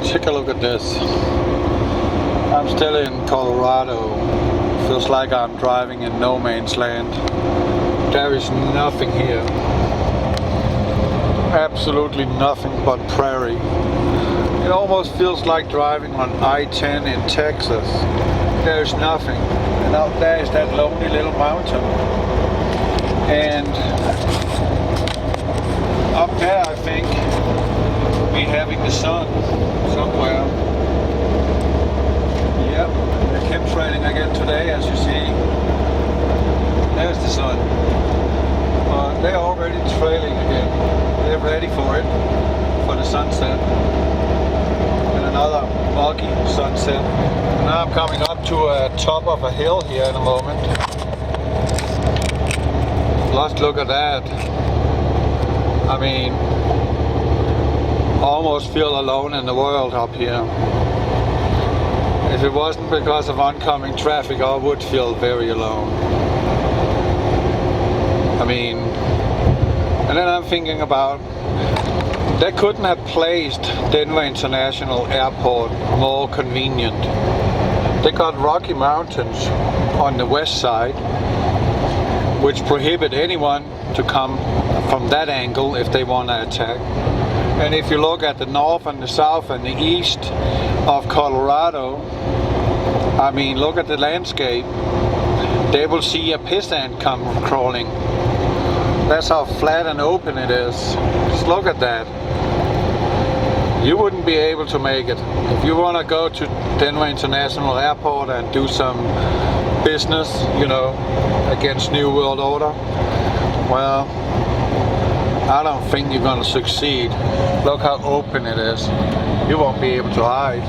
take a look at this. I'm still in Colorado. Feels like I'm driving in no man's land. There is nothing here. Absolutely nothing but prairie. It almost feels like driving on I-10 in Texas. There's nothing. And out there is that lonely little mountain. And up there, I think, we're having the sun somewhere. Yep, they're chemtrailing again today, as you see. There's the sun. They're already trailing again. They're ready for it, for the sunset. And another muggy sunset. Now I'm coming up to a top of a hill here in a moment. Just look at that. I mean, almost feel alone in the world up here. If it wasn't because of oncoming traffic, I would feel very alone. I mean, and then I'm thinking about, they couldn't have placed Denver International Airport more convenient. They got Rocky Mountains on the west side, which prohibit anyone to come from that angle if they want to attack. And if you look at the north and the south and the east of Colorado, I mean, look at the landscape. They will see a piss ant come crawling. That's how flat and open it is. Just look at that. You wouldn't be able to make it. If you want to go to Denver International Airport and do some business, you know, against New World Order, well, I don't think you're going to succeed. Look how open it is. You won't be able to hide.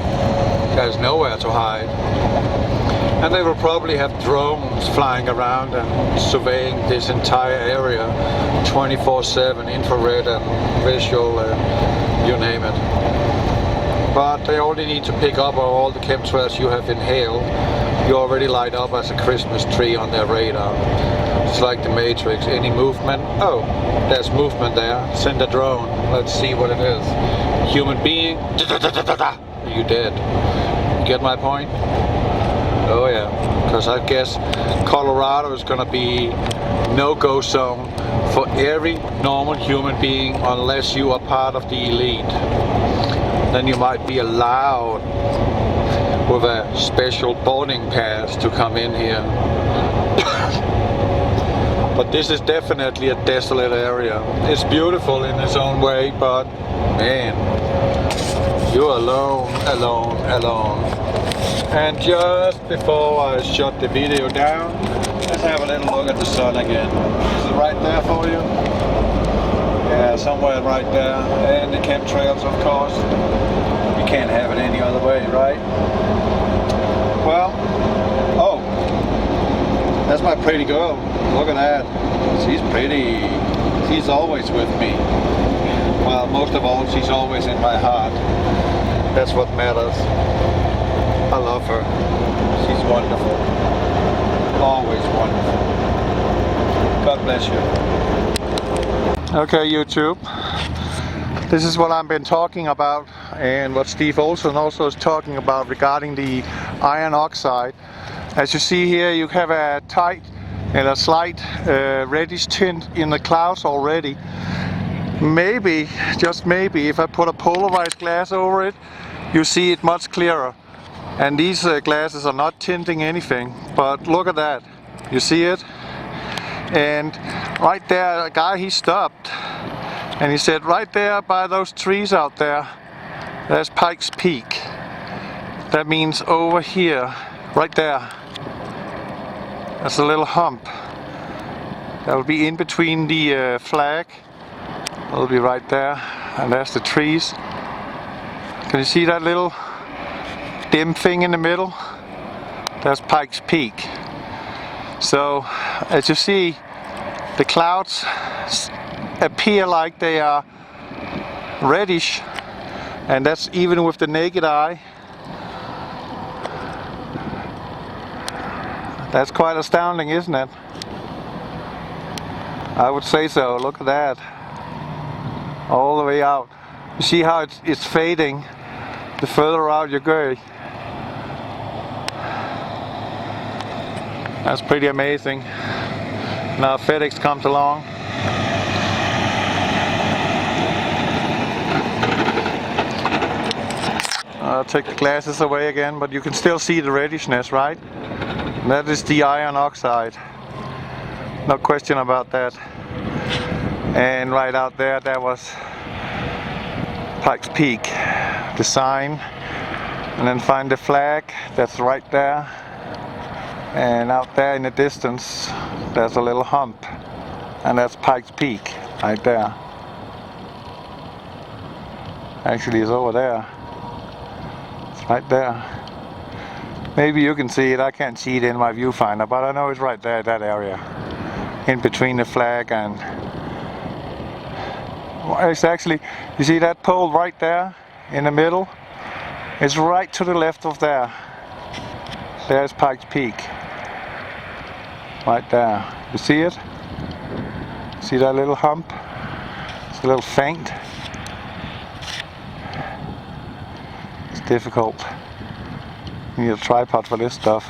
There's nowhere to hide. And they will probably have drones flying around and surveying this entire area 24/7, infrared and visual, you name it. But they only need to pick up all the chemtrails you have inhaled. You already light up as a Christmas tree on their radar. It's like the Matrix. Any movement? Oh, there's movement there. Send a drone. Let's see what it is. Human being? You dead. Get my point? Oh yeah, because I guess Colorado is going to be no-go zone for every normal human being unless you are part of the elite. Then you might be allowed with a special boarding pass to come in here. But this is definitely a desolate area. It's beautiful in its own way, but man, you're alone, alone, alone. And just before I shut the video down, let's have a little look at the sun again. Is it right there for you? Yeah, somewhere right there. And the chemtrails, of course. You can't have it any other way, right? Well, oh, that's my pretty girl. Look at that. She's pretty. She's always with me. Well, most of all, she's always in my heart. That's what matters. I love her. She's wonderful. Always wonderful. God bless you. Okay, YouTube. This is what I've been talking about, and what Steve Olson also is talking about regarding the iron oxide. As you see here, you have a tight and a slight reddish tint in the clouds already. Maybe, just maybe, if I put a polarized glass over it, you see it much clearer. And these glasses are not tinting anything, but look at that. You see it? And right there, a guy, he stopped and he said, right there by those trees out there, there's Pikes Peak. That means over here, right there, there's a little hump. That will be in between the flag. It'll be right there, and there's the trees. Can you see that little dim thing in the middle? That's Pikes Peak. So as you see, the clouds appear like they are reddish, and that's even with the naked eye. That's quite astounding, isn't it? I would say so. Look at that. All the way out. You see how it's fading, the further out you go. That's pretty amazing. Now FedEx comes along. I'll take the glasses away again, but you can still see the reddishness, right? That is the iron oxide. No question about that. And right out there, that was Pikes Peak, the sign. And then find the flag, that's right there. And out there in the distance, there's a little hump. And that's Pikes Peak, right there. Actually, it's over there. It's right there. Maybe you can see it, I can't see it in my viewfinder, but I know it's right there, that area. In between the flag and... It's actually, you see that pole right there, in the middle? It's right to the left of there. There's Pikes Peak. Right there. You see it? See that little hump? It's a little faint. It's difficult. You need a tripod for this stuff.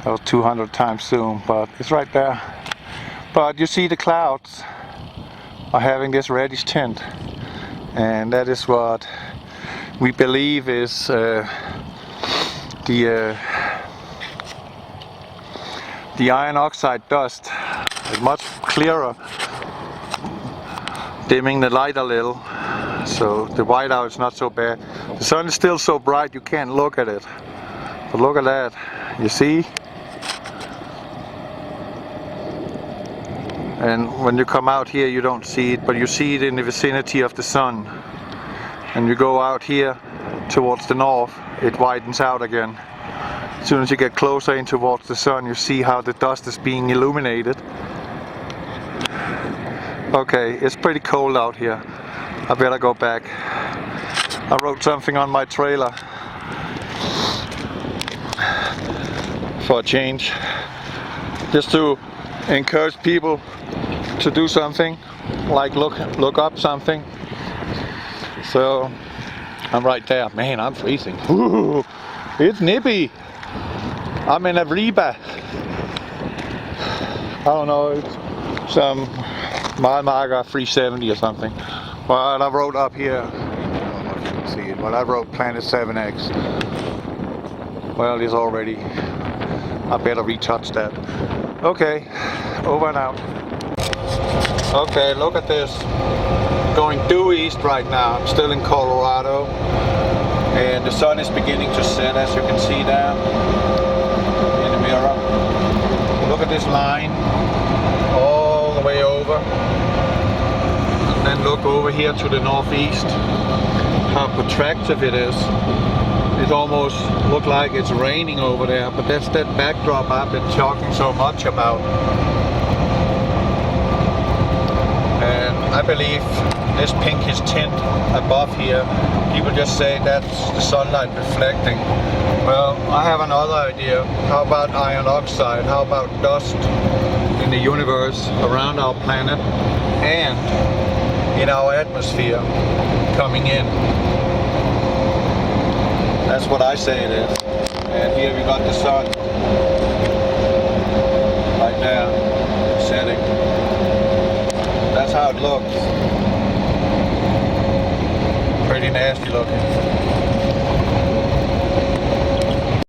That was 200 times zoom, but it's right there. But you see the clouds are having this reddish tint, and that is what we believe is the iron oxide dust. It's much clearer, dimming the light a little, so the whiteout is not so bad. The sun is still so bright you can't look at it, but look at that, you see? And when you come out here you don't see it, but you see it in the vicinity of the sun. And you go out here towards the north, it widens out again. As soon as you get closer in towards the sun, you see how the dust is being illuminated. Okay, it's pretty cold out here. I better go back. I wrote something on my trailer for a change, just to encourage people to do something, like look up something. So I'm right there. Man, I'm freezing. Ooh, it's nippy. I'm in a Reba. I don't know, it's some Malmarga 370 or something. But I wrote up here, I don't know if you can see it, but I wrote Planet7X. Well, it's already, I better retouch that. Okay, over and out. Okay, look at this. Going due east right now. I'm still in Colorado, and the sun is beginning to set, as you can see there in the mirror. Look at this line all the way over, and then look over here to the northeast, how protractive it is. It almost looks like it's raining over there, but that's that backdrop I've been talking so much about. And I believe this pinkish tint above here, people just say that's the sunlight reflecting. Well, I have another idea. How about iron oxide? How about dust in the universe around our planet and in our atmosphere coming in? That's what I say it is. And here we got the sun right there setting. That's how it looks. Pretty nasty looking.